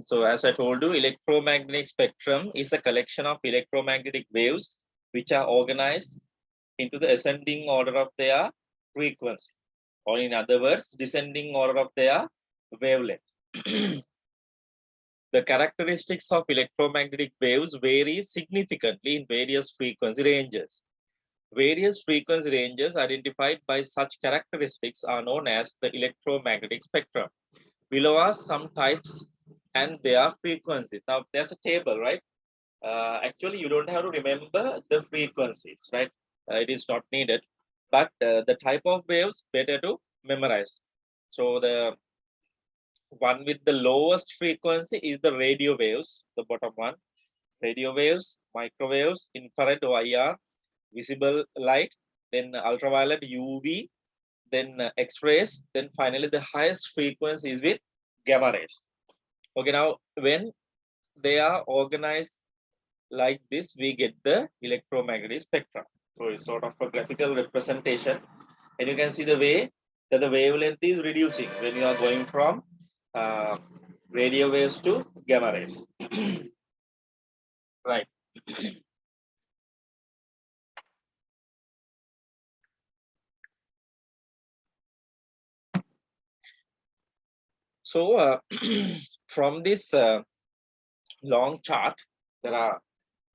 So as I told you, electromagnetic spectrum is a collection of electromagnetic waves which are organized into the ascending order of their frequency, or in other words, descending order of their wavelength. The characteristics of electromagnetic waves vary significantly in various frequency ranges. Various frequency ranges identified by such characteristics are known as the electromagnetic spectrum. Below are some types and their frequencies. Now, there's a table, right? Actually, you don't have to remember the frequencies, right? It is not needed, but the type of waves better to memorize. So the one with the lowest frequency is the radio waves, the bottom one. Radio waves, microwaves, infrared or IR, visible light, then ultraviolet UV, then X-rays, then finally the highest frequency is with gamma rays. Okay, now when they are organized like this, we get the electromagnetic spectrum. So it's sort of a graphical representation, and you can see the way that the wavelength is reducing when you are going from radio waves to gamma rays. Right. So from this long chart, there are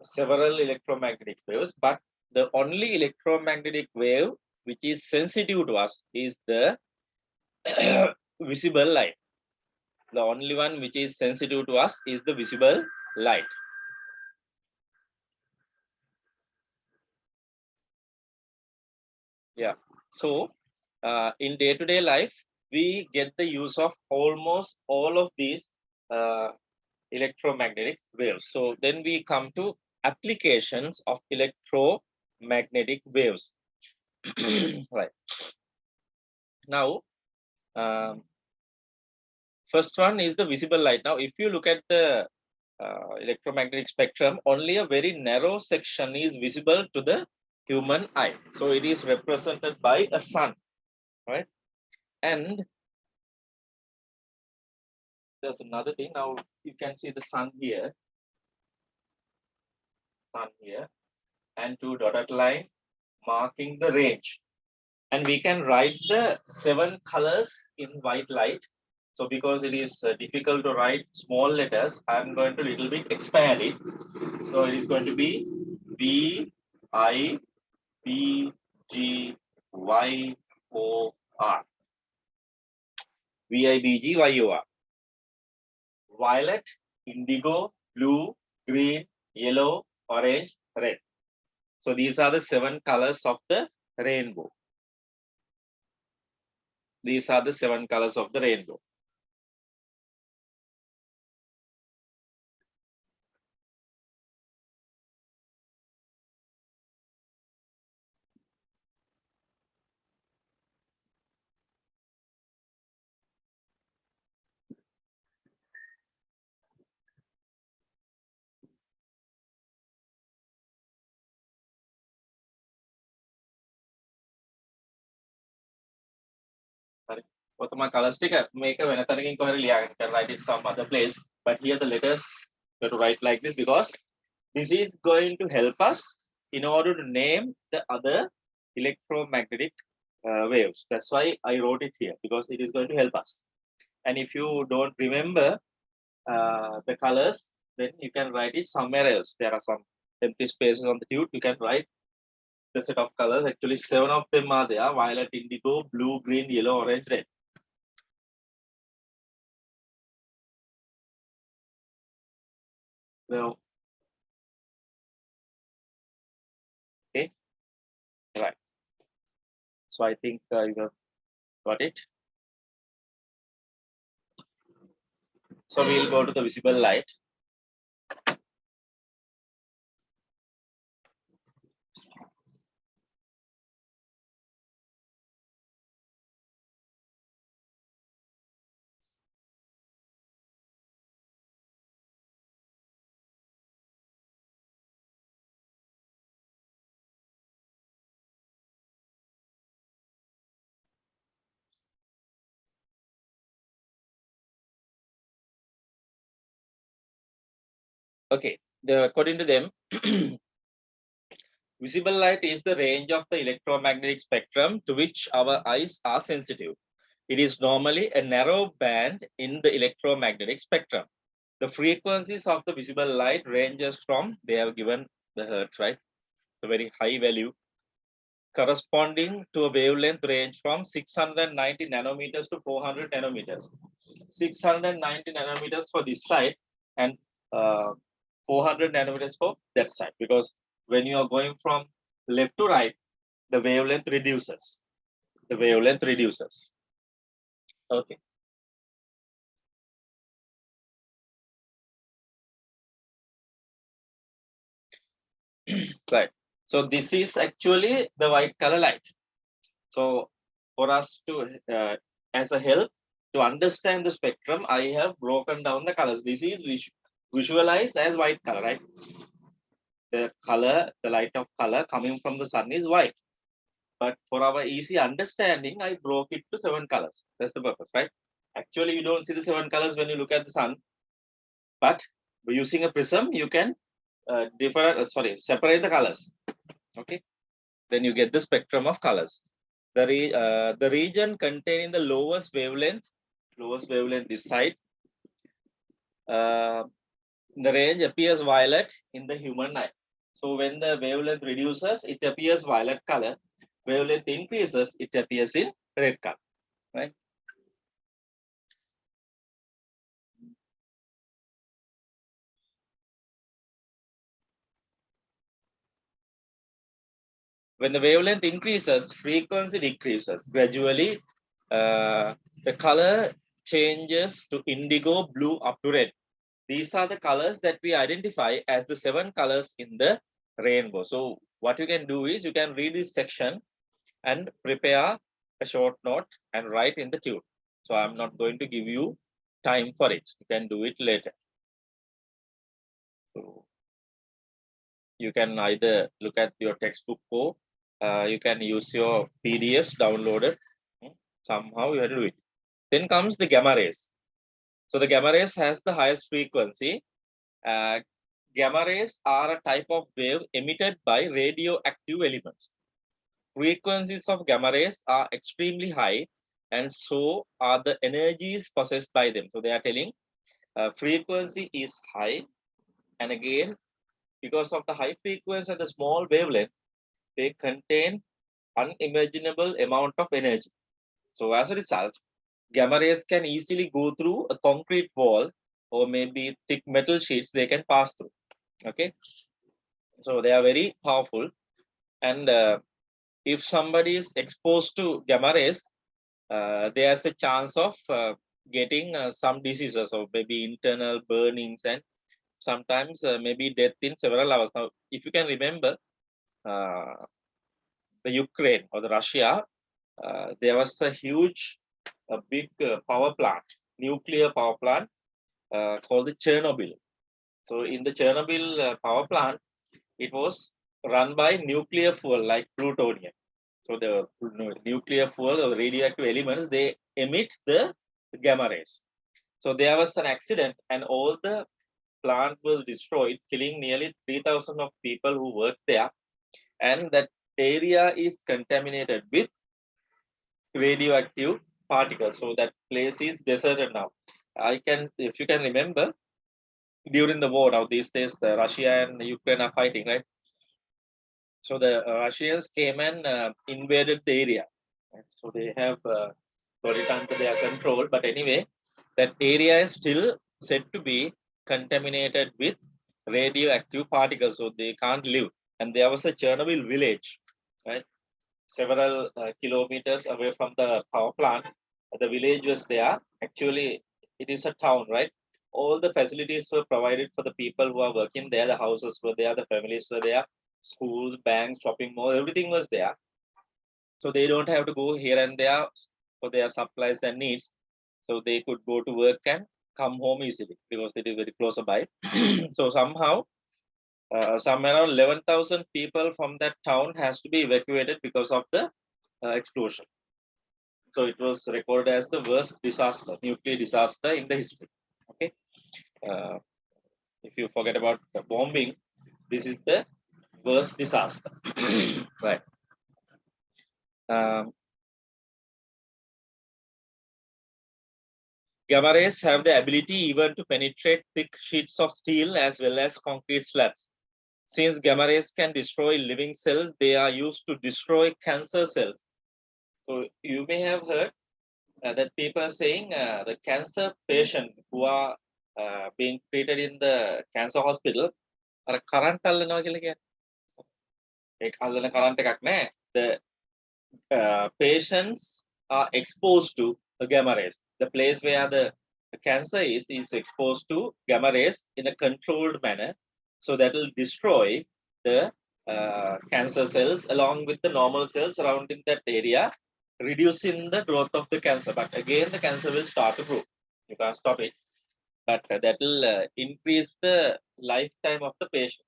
several electromagnetic waves, but the only electromagnetic wave which is sensitive to us is the visible light. The only one which is sensitive to us is the visible light. Yeah. So in day-to-day life, we get the use of almost all of these uh, electromagnetic waves. So then we come to applications of electromagnetic waves. Right. Now, first one is the visible light. Now, if you look at the electromagnetic spectrum, only a very narrow section is visible to the human eye. So it is represented by a sun, right? And there's another thing. Now you can see the sun here, and two dotted line marking the range. And we can write the 7 colors in white light. So because it is difficult to write small letters, I'm going to little bit expand it. So it is going to be B, I, B, G, Y, O, R. V, I, B, G, Y, O, R. Violet, indigo, blue, green, yellow, orange, red. So these are the 7 colors of the rainbow. These are the 7 colors of the rainbow. Otama colors make a වෙනතනකින් කොහරි ලියාගෙන can write it some other place, but here the letters got to write like this because this is going to help us in order to name the other electromagnetic waves. That's why I wrote it here, because it is going to help us. And if you don't remember the colors, then you can write it somewhere else. There are some empty spaces on the tube. You can write the set of colors. Actually, 7 of them are there: violet, indigo, blue, green, yellow, orange, red. Well, okay, right. So I think you have got it. So we'll go to the visible light. Okay, according to them, visible light is the range of the electromagnetic spectrum to which our eyes are sensitive. It is normally a narrow band in the electromagnetic spectrum. The frequencies of the visible light ranges from, they have given the hertz, right? A very high value corresponding to a wavelength range from 690 nanometers to 400 nanometers. 690 nanometers for this side and 400 nanometers for that side, because when you are going from left to right, the wavelength reduces. The wavelength reduces. Okay. Right. So this is actually the white color light. So for us to, as a help to understand the spectrum, I have broken down the colors. This is visualized as white color, right? The color, the light of color coming from the sun is white. But for our easy understanding, I broke it to 7 colors. That's the purpose, right? Actually, you don't see the 7 colors when you look at the sun, but using a prism, you can separate the colors. Okay, then you get the spectrum of colors. The region containing the lowest wavelength this side, the range appears violet in the human eye. So when the wavelength reduces, it appears violet color. Wavelength increases, it appears in red color, right? When the wavelength increases, frequency decreases. Gradually, the color changes to indigo, blue, up to red. These are the colors that we identify as the 7 colors in the rainbow. So what you can do is you can read this section and prepare a short note and write in the tune. So I'm not going to give you time for it. You can do it later. So you can either look at your textbook or you can use your PDFs downloaded. Somehow you have to do it. Then comes the gamma rays. So the gamma rays has the highest frequency. Gamma rays are a type of wave emitted by radioactive elements. Frequencies of gamma rays are extremely high, and so are the energies possessed by them. So they are telling frequency is high, and again, because of the high frequency and the small wavelength, they contain unimaginable amount of energy. So as a result, gamma rays can easily go through a concrete wall or maybe thick metal sheets they can pass through. Okay, so they are very powerful, and if somebody is exposed to gamma rays, there's a chance of getting some diseases or maybe internal burnings and sometimes maybe death in several hours. Now, if you can remember, uh, the Ukraine or the Russia, there was a huge, a big power plant, nuclear power plant called the Chernobyl. So in the Chernobyl power plant, it was run by nuclear fuel like plutonium. So the nuclear fuel or radioactive elements, they emit the gamma rays. So there was an accident and all the plant was destroyed, killing nearly 3,000 of people who worked there. And that area is contaminated with radioactive particles. So that place is deserted now. If you can remember, during the war, now these days, the Russia and Ukraine are fighting, right? So the Russians came and invaded the area. And so they have got it under their control. But anyway, that area is still said to be contaminated with radioactive particles. So they can't live. And there was a Chernobyl village, right? Several kilometers away from the power plant. The village was there. Actually, it is a town, right? All the facilities were provided for the people who are working there. The houses were there, the families were there, schools, banks, shopping mall, everything was there. So they don't have to go here and there for their supplies and needs. So they could go to work and come home easily because it is very close by. So somehow, somewhere around 11,000 people from that town has to be evacuated because of the explosion. So it was recorded as the worst disaster, nuclear disaster in the history. Okay. Uh, If you forget about the bombing, this is the worst disaster. Right. Gamma rays have the ability even to penetrate thick sheets of steel as well as concrete slabs. Since gamma rays can destroy living cells, they are used to destroy cancer cells. So you may have heard that people are saying the cancer patient who are being treated in the cancer hospital are current අල්ලනවා කියලා කියන්නේ. ඒක අල්ලන current එකක් නෑ. The patients are exposed to the gamma rays. The place where the cancer is exposed to gamma rays in a controlled manner, so that will destroy the cancer cells along with the normal cells surrounding that area, reducing the growth of the cancer. But again, the cancer will start to grow. You can't stop it, but that will increase the lifetime of the patient.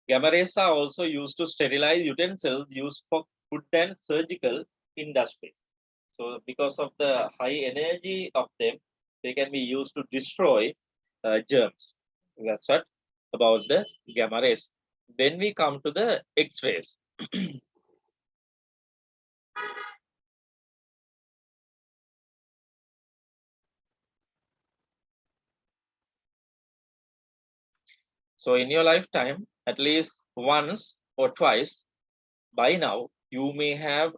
Gamma rays are also used to sterilize utensils used for food and surgical industries. So because of the high energy of them, they can be used to destroy germs. That's what about the gamma rays. Then we come to the X-rays. So in your lifetime, at least once or twice, by now, you may have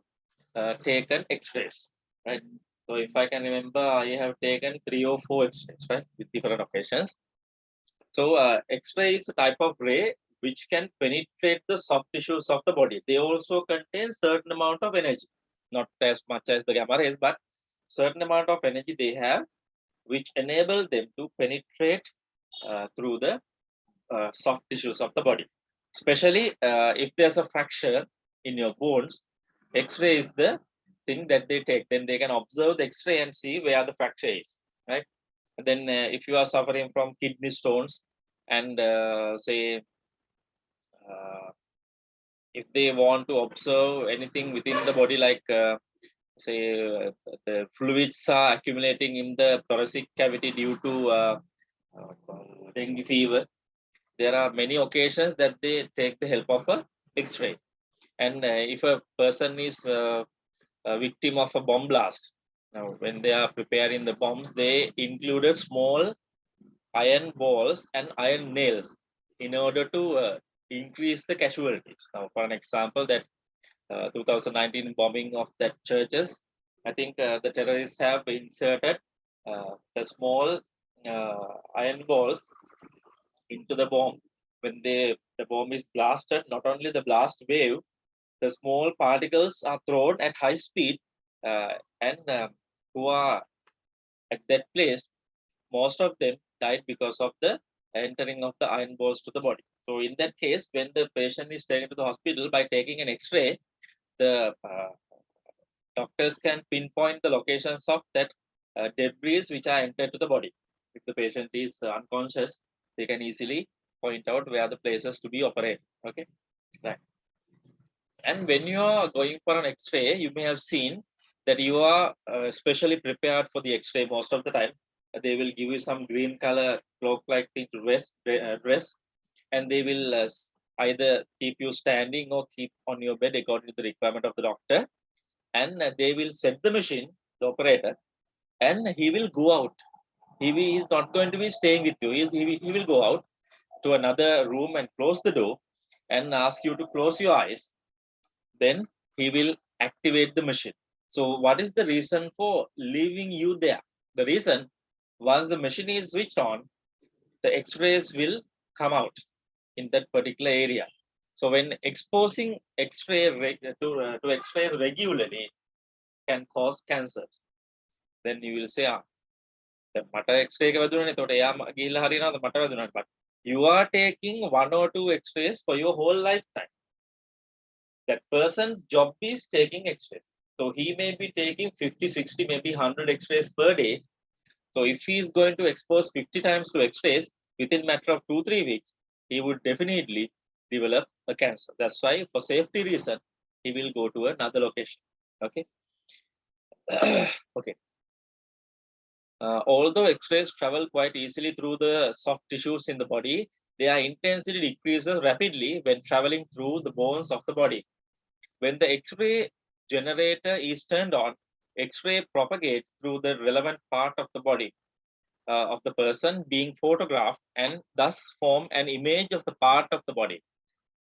taken X-rays, right? So if I can remember, I have taken 3 or 4 X-rays, right, with different occasions. So X-ray is a type of ray which can penetrate the soft tissues of the body. They also contain certain amount of energy, not as much as the gamma rays, but certain amount of energy they have, which enable them to penetrate through the soft tissues of the body. Especially if there's a fracture in your bones, X-ray is the thing that they take. Then they can observe the X-ray and see where the fracture is, right? And then if you are suffering from kidney stones and say if they want to observe anything within the body, like say the fluids are accumulating in the thoracic cavity due to dengue fever, there are many occasions that they take the help of a X-ray. And if a person is a victim of a bomb blast, now when they are preparing the bombs, they included small iron balls and iron nails in order to increase the casualties. Now, for an example, that 2019 bombing of that churches, I think the terrorists have inserted the small iron balls into the bomb. When the bomb is blasted, not only the blast wave, the small particles are thrown at high speed, and who are at that place, most of them died because of the entering of the iron balls to the body. So in that case, when the patient is taken to the hospital, by taking an X-ray, the doctors can pinpoint the locations of that debris which are entered to the body. If the patient is unconscious, they can easily point out where the places to be operated. Okay, right. And when you are going for an X-ray, you may have seen that you are specially prepared for the X-ray most of the time. They will give you some green color cloak-like thing to dress, and they will either keep you standing or keep on your bed according to the requirement of the doctor. And they will set the machine, the operator, and he will go out. He is not going to be staying with you. He will go out to another room and close the door and ask you to close your eyes. Then he will activate the machine. So what is the reason for leaving you there? The reason, once the machine is switched on, the X-rays will come out in that particular area. So when exposing X-ray to X-rays regularly can cause cancers. Then you will say, මට X-ray එක වැදුණානේ. එතකොට එයා ගිහිල්ලා හරියනවාද මට වැදුණාට. But you are taking 1 or 2 X-rays for your whole lifetime. That person's job is taking X-rays. So he may be taking 50, 60, maybe 100 X-rays per day. So if he is going to expose 50 times to X-rays within a matter of 2-3 weeks, he would definitely develop a cancer. That's why, for safety reason, he will go to another location. Okay. Okay. Although X-rays travel quite easily through the soft tissues in the body, their intensity decreases rapidly when traveling through the bones of the body. When the X-ray generator is turned on, X-ray propagate through the relevant part of the body of the person being photographed and thus form an image of the part of the body.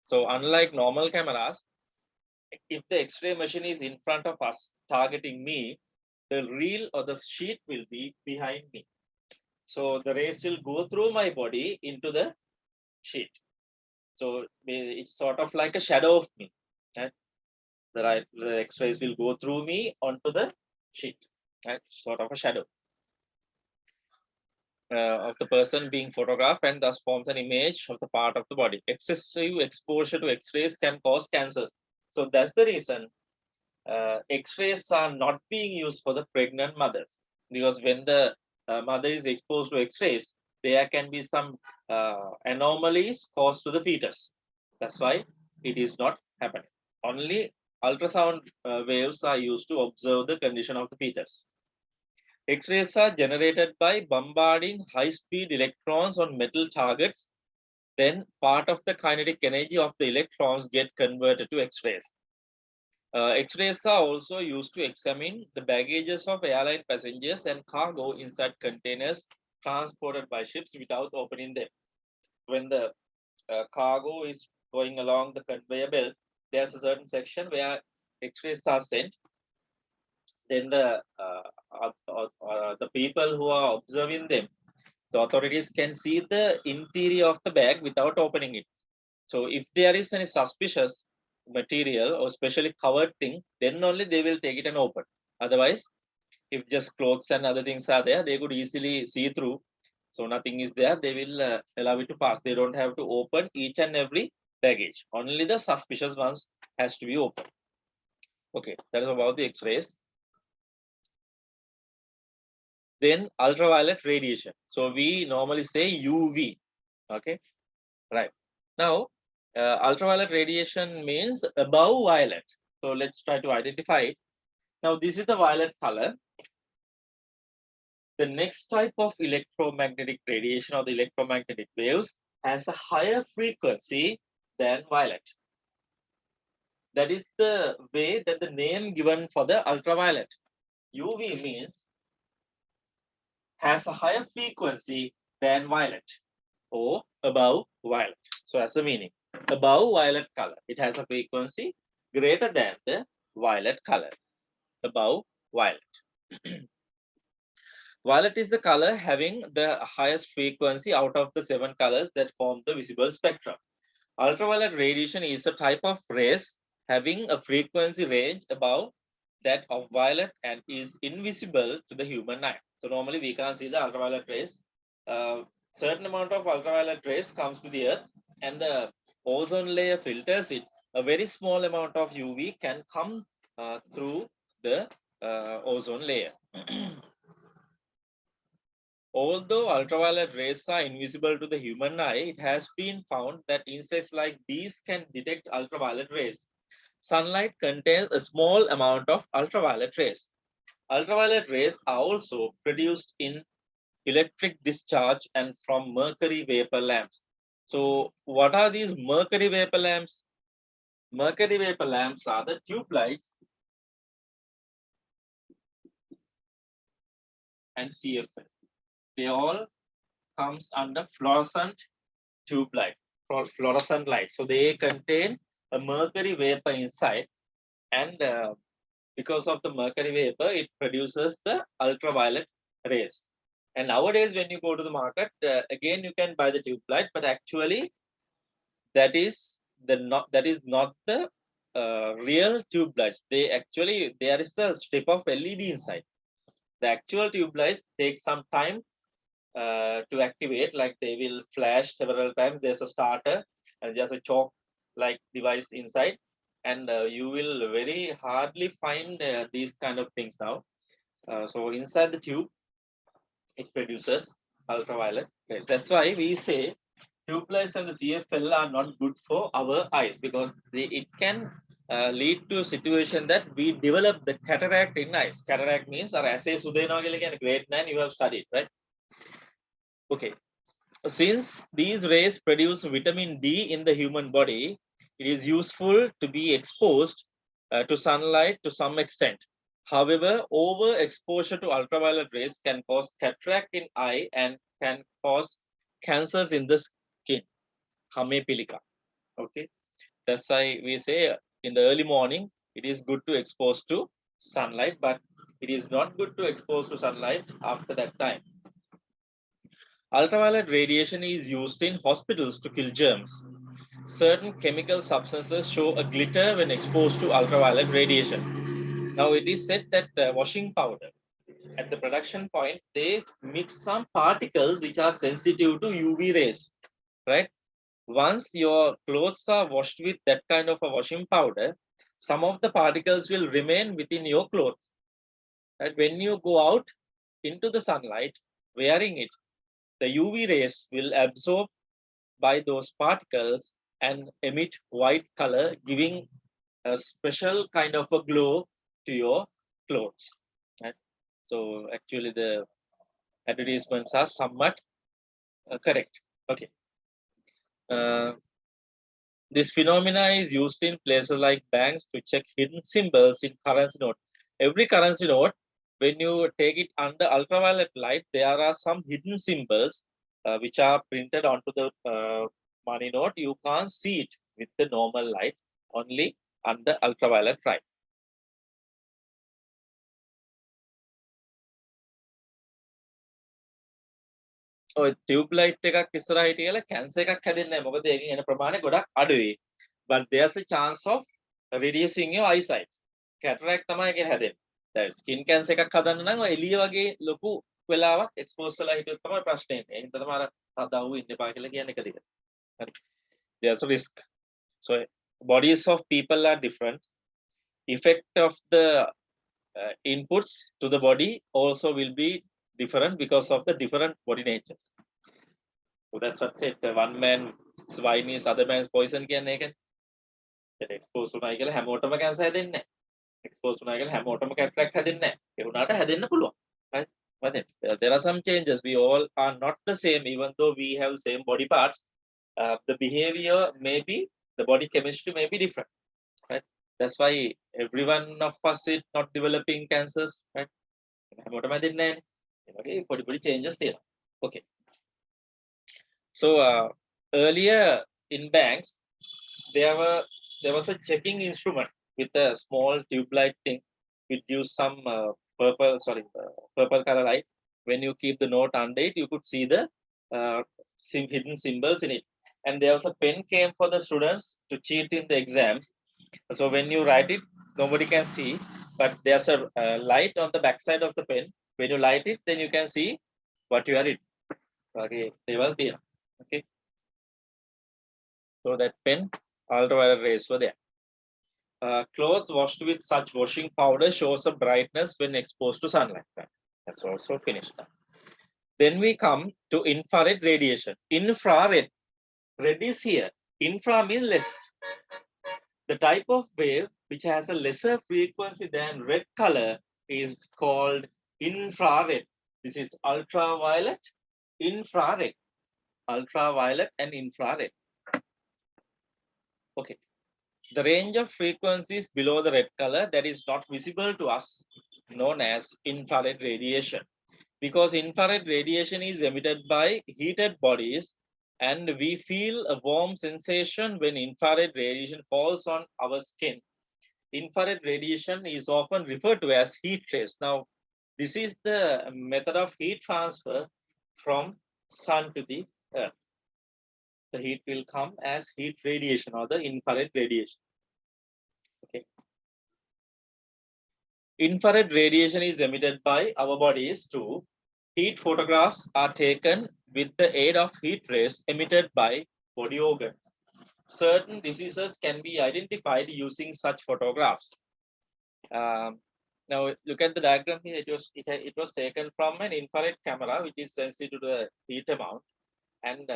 So unlike normal cameras, if the X-ray machine is in front of us targeting me, the reel or the sheet will be behind me. So the rays will go through my body into the sheet. So it's sort of like a shadow of me. Right? The X-rays will go through me onto the sheet. Right? Sort of a shadow of the person being photographed and thus forms an image of the part of the body. Excessive exposure to X-rays can cause cancers. So that's the reason X-rays are not being used for the pregnant mothers, because when the mother is exposed to X-rays, there can be some anomalies caused to the fetus. That's why it is not happening. Only ultrasound waves are used to observe the condition of the fetus. X-rays are generated by bombarding high-speed electrons on metal targets. Then part of the kinetic energy of the electrons get converted to X-rays. X-rays are also used to examine the baggages of airline passengers and cargo inside containers transported by ships without opening them. When the cargo is going along the conveyor belt, there's a certain section where X-rays are sent. Then the people who are observing them, the authorities can see the interior of the bag without opening it. So if there is any suspicious material or specially covered thing, then only they will take it and open. Otherwise, if just clothes and other things are there, they could easily see through. So nothing is there, they will allow it to pass. They don't have to open each and every baggage. Only the suspicious ones has to be open. Okay, that is about the X-rays. Then ultraviolet radiation. So we normally say UV. Okay, right. Now, ultraviolet radiation means above violet. So let's try to identify it. Now, this is the violet color. The next type of electromagnetic radiation or the electromagnetic waves has a higher frequency than violet. That is the way that the name given for the ultraviolet. UV means has a higher frequency than violet or above violet. So that's the meaning. Above violet color, it has a frequency greater than the violet color. Above violet. Violet is the color having the highest frequency out of the 7 colors that form the visible spectrum. Ultraviolet radiation is a type of rays having a frequency range above that of violet and is invisible to the human eye. So normally we can't see the ultraviolet rays. Certain amount of ultraviolet rays comes to the earth and the ozone layer filters it. A very small amount of UV can come through the ozone layer. Although ultraviolet rays are invisible to the human eye, it has been found that insects like bees can detect ultraviolet rays. Sunlight contains a small amount of ultraviolet rays. Ultraviolet rays are also produced in electric discharge and from mercury vapor lamps. So what are these mercury vapor lamps? Mercury vapor lamps are the tube lights and CFL. They all comes under fluorescent tube light, fluorescent light. So they contain a mercury vapor inside, and because of the mercury vapor, it produces the ultraviolet rays. And nowadays, when you go to the market, again you can buy the tube light, but actually that is not the real tube lights. There is a strip of LED inside. The actual tube lights take some time to activate, like they will flash several times. There's a starter and there's a chalk like device inside, and you will very hardly find these kind of things now. So inside the tube, it produces ultraviolet rays. That's why we say tube lights and the CFL are not good for our eyes, because it can lead to a situation that we develop the cataract in eyes. Cataract means our assay Sudhenagalagan grade 9 you have studied, right? Okay. Since these rays produce vitamin D in the human body, it is useful to be exposed to sunlight to some extent. However, overexposure to ultraviolet rays can cause cataract in eye and can cause cancers in the skin. Hamepilika. Okay. That's why we say in the early morning, it is good to expose to sunlight, but it is not good to expose to sunlight after that time. Ultraviolet radiation is used in hospitals to kill germs. Certain chemical substances show a glitter when exposed to ultraviolet radiation. Now, it is said that washing powder, at the production point, they mix some particles which are sensitive to UV rays, right? Once your clothes are washed with that kind of a washing powder, some of the particles will remain within your clothes. Right? When you go out into the sunlight wearing it, the UV rays will absorb by those particles and emit white color, giving a special kind of a glow to your clothes. Right? So actually the advertisements are somewhat correct. Okay. This phenomena is used in places like banks to check hidden symbols in currency note. Every currency note, when you take it under ultraviolet light, there are some hidden symbols which are printed onto the money note. You can't see it with the normal light, only under ultraviolet light. ඔය tube light එකක් ඉස්සරහා හිටියලා cancer එකක් හැදෙන්නේ නැහැ. මොකද ඒකෙන් එන ප්‍රමාණය ගොඩක් අඩුයි. But there's a chance of reducing your eyesight. Cataract තමයි ඒකෙන් හැදෙන්නේ. දැන් skin cancer එකක් හදන්න නම් ඔය එළිය වගේ ලොකු වෙලාවක් expose වෙලා හිටියොත් තමයි ප්‍රශ්නේ එන්නේ. ඒ හින්දා තමයි අර තදව්ව ඉන්න එපා කියලා කියන්නේ එක දිගට. හරි. There's a risk. So bodies of people are different. Effect of the inputs to the body also will be different because of the different body natures. So that's what's it. One man's wine is other man's poison කියන්නේ ඒකනේ. ඒක expose වුණා කියලා හැමෝටම cancer හැදෙන්නේ නැහැ. Expose වුණා කියලා හැමෝටම cataract හැදෙන්නේ නැහැ. ඒ වුණාට හැදෙන්න පුළුවන්. Right? But there are some changes. We all are not the same, even though we have same body parts. The behavior may be, the body chemistry may be different. Right? That's why every one of us is not developing cancers. Right? හැමෝටම හැදෙන්නේ නැහැ. ඒ වගේ පොඩි changes තියෙනවා. Okay. So earlier in banks, there was a checking instrument with a small tube light thing. It used some purple color light. When you keep the note under it, you could see the hidden symbols in it. And there was a pen came for the students to cheat in the exams. So when you write it, nobody can see, but there's a light on the back side of the pen. When you light it, then you can see what you are written. Okay, they will be okay. So that pen, ultraviolet rays were there. Clothes washed with such washing powder shows a brightness when exposed to sunlight. That's also finished now. Then we come to infrared radiation. Infrared, red is here. Infra means less. The type of wave which has a lesser frequency than red color is called infrared. This is ultraviolet, infrared. Ultraviolet and infrared. Okay. The range of frequencies below the red color that is not visible to us, known as infrared radiation. Because infrared radiation is emitted by heated bodies, and we feel a warm sensation when infrared radiation falls on our skin. Infrared radiation is often referred to as heat rays. Now, this is the method of heat transfer from sun to the earth. The heat will come as heat radiation or the infrared radiation. Okay. Infrared radiation is emitted by our bodies too. Heat photographs are taken with the aid of heat rays emitted by body organs. Certain diseases can be identified using such photographs. Now look at the diagram here. It was taken from an infrared camera, which is sensitive to the heat amount, and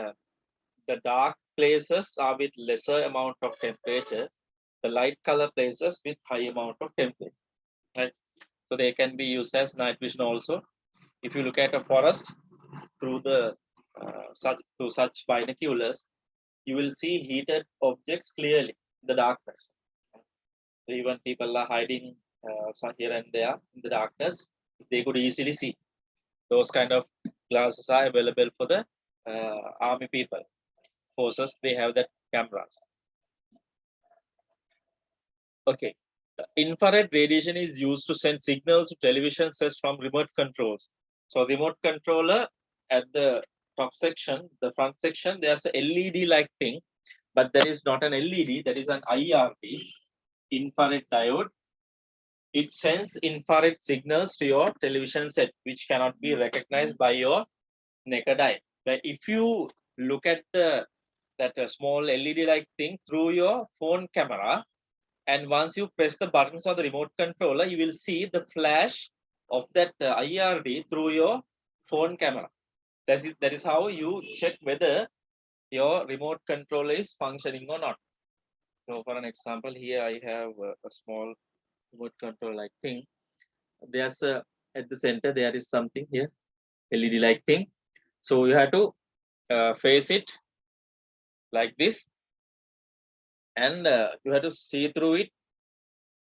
the dark places are with lesser amount of temperature. the light color places with high amount of temperature, right? So they can be used as night vision also. If you look at a forest through the such binoculars, you will see heated objects clearly in the darkness. So even people are hiding here and there in the darkness, they could easily see. Those kind of glasses are available for the army people. Forces, they have that cameras. Okay. Infrared radiation is used to send signals to television sets from remote controls. So remote controller at the top section, the front section, there's a LED like thing, but there is not an LED, there is an IRD, infrared diode. It sends infrared signals to your television set, which cannot be recognized by your naked eye. But if you look at that small LED like thing through your phone camera, and once you press the buttons on the remote controller, you will see the flash of that IRD through your phone camera. That is how you check whether your remote controller is functioning or not. So for an example, here I have a small remote control like thing. There's at the center, there is something here, LED like thing. So you have to face it like this, and you have to see through it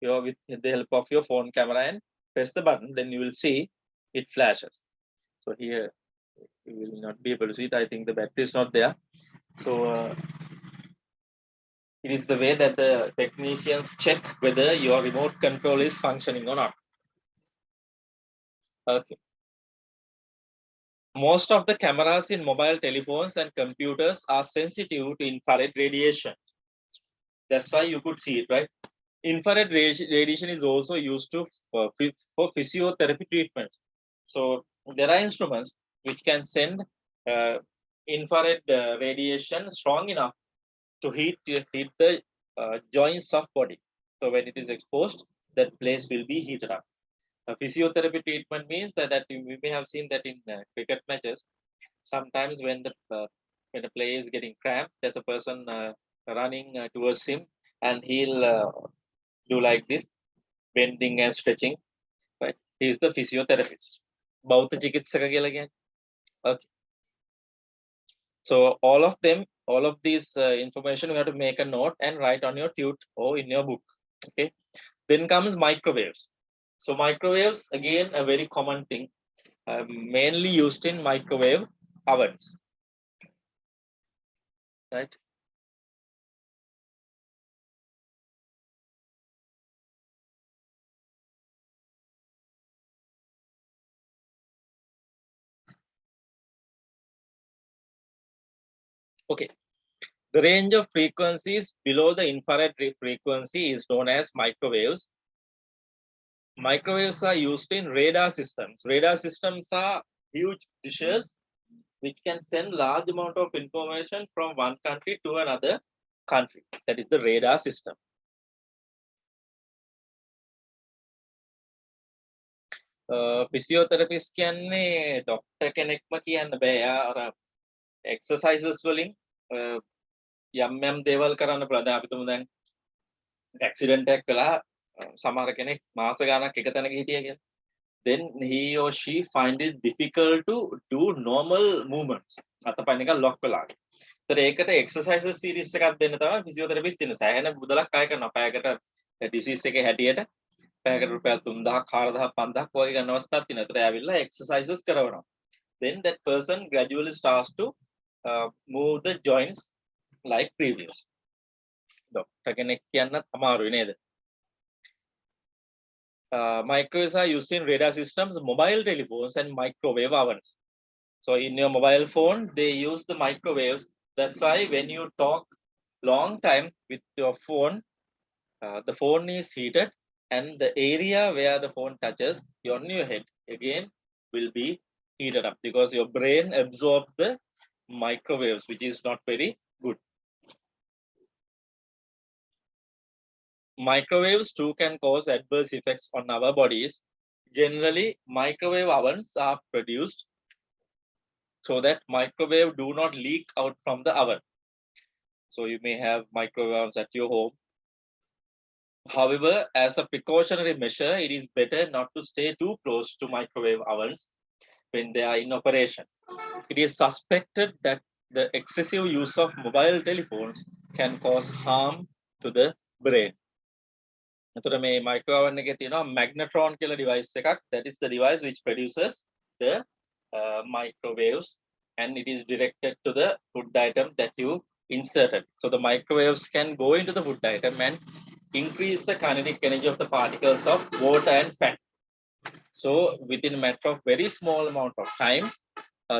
with the help of your phone camera and press the button, then you will see it flashes. So here you will not be able to see it. I think the battery is not there. So it is the way that the technicians check whether your remote control is functioning or not. Okay. Most of the cameras in mobile telephones and computers are sensitive to infrared radiation. That's why you could see it, right? Infrared radiation is also used for physiotherapy treatments. So there are instruments which can send infrared radiation strong enough to heat the joints of body. So when it is exposed, that place will be heated up. Physiotherapy treatment means that we may have seen that in cricket matches. Sometimes when the player is getting cramped, there's a person running towards him, and he'll do like this, bending and stretching. Right? He is the physiotherapist. Bauta chikitsaka කියලා කියන්නේ. Okay. So all of them, all of these information, you have to make a note and write on your tute or in your book. Okay. Then comes microwaves. So microwaves, again, a very common thing, mainly used in microwave ovens. Right. Okay. The range of frequencies below the infrared frequency is known as microwaves. Microwaves are used in radar systems. Radar systems are huge dishes which can send large amount of information from one country to another country. That is the radar system. Physiotherapist කියන්නේ doctor කෙනෙක්ම කියන්න බෑ. අර exercises වලින් යම් යම් දේවල් කරන්න පුළුවන්. දැන් අපි තුමු දැන් ඇක්සිඩන්ට් එකක් කළා, සමහර කෙනෙක් මාස ගාණක් එක තැනක හිටියා කියලා. Then he or she find it difficult to do normal movements. අතපය නිකන් lock වෙලා. ඒතර ඒකට exercises series එකක් දෙන්න තමයි physiotherapist ඉන්නේ. සෑහෙන මුදලක් අය කරනවා. පැයකට disease එකේ හැටියට පැයකට රුපියල් 3000 4000 5000 වගේ ගන්න අවස්ථාවක් තියෙනවා. ඒතර ඇවිල්ලා exercises කරවනවා. Then that person gradually starts to move the joints like previous. Doctor කෙනෙක් කියන්නත් අමාරුයි නේද? Microwaves are used in radar systems, mobile telephones, and microwave ovens. So in your mobile phone, they use the microwaves. That's why when you talk long time with your phone, the phone is heated, and the area where the phone touches on your head again will be heated up because your brain absorbs the microwaves, which is not very good. Microwaves too can cause adverse effects on our bodies. Generally, microwave ovens are produced so that microwave do not leak out from the oven. So you may have microwave ovens at your home. However, as a precautionary measure, it is better not to stay too close to microwave ovens when they are in operation. It is suspected that the excessive use of mobile telephones can cause harm to the brain. එතකොට මේ micro oven එකේ තියෙනවා magnetron කියලා device එකක්. That is the device which produces the microwaves, and it is directed to the food item that you inserted. So the microwaves can go into the food item and increase the kinetic energy of the particles of water and fat. So within a matter of very small amount of time,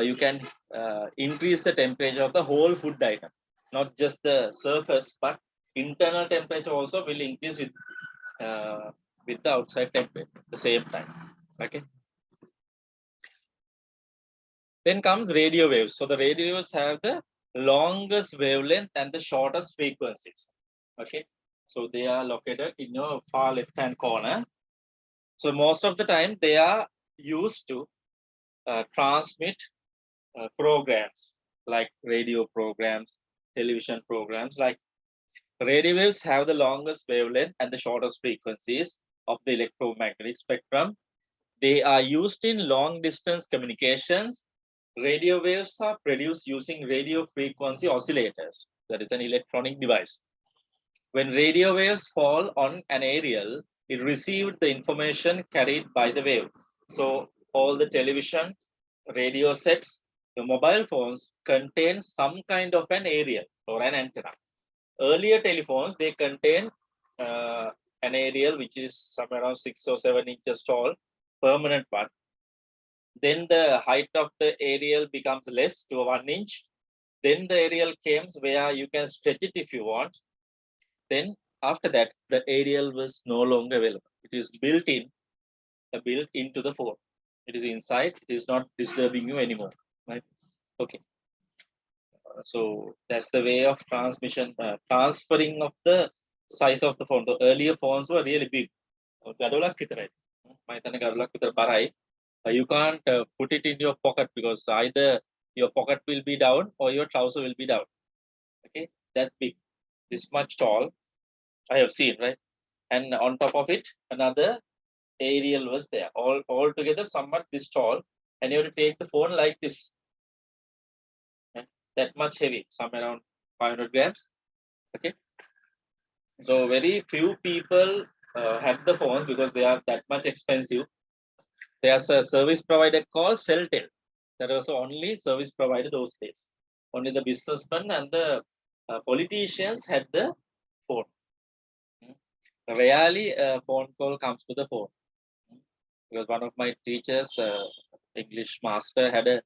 you can increase the temperature of the whole food item, not just the surface, but internal temperature also will increase with the outside temperature at the same time. Okay. Then comes radio waves. So the radio waves have the longest wavelength and the shortest frequencies. Okay. So they are located in your far left-hand corner. So most of the time they are used to transmit programs like radio programs, television programs. Like radio waves have the longest wavelength and the shortest frequencies of the electromagnetic spectrum. They are used in long distance communications. Radio waves are produced using radio frequency oscillators. That is an electronic device. When radio waves fall on an aerial, it received the information carried by the wave. So all the television, radio sets, the mobile phones contain some kind of an aerial or an antenna. Earlier telephones, they contain an aerial which is somewhere around 6 or 7 inches tall, permanent one. Then the height of the aerial becomes less to 1 inch. Then the aerial comes where you can stretch it if you want. Then after that, the aerial was no longer available. It is built into the phone. It is inside. It is not disturbing you anymore. Right? Okay. So that's the way of transmission, transferring of the size of the phone. The earlier phones were really big. You can't put it in your pocket because either your pocket will be down or your trouser will be down. Okay, that big, this much tall. I have seen, right? And on top of it, another aerial was there. All together, somewhat this tall, and you have to take the phone like this. That much heavy, somewhere around 500 grams. Okay. So very few people have the phones because they are that much expensive. There's a service provider called Celltel. That was the only service provider those days. Only the businessmen and the politicians had the phone. Rarely a phone call comes to the phone. Because one of my teachers, English master, had a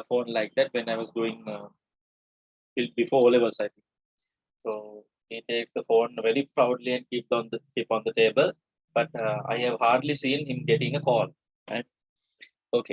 phone like that when I was doing before O levels, I think. So he takes the phone very proudly and keep on the table. But I have hardly seen him getting a call. Right?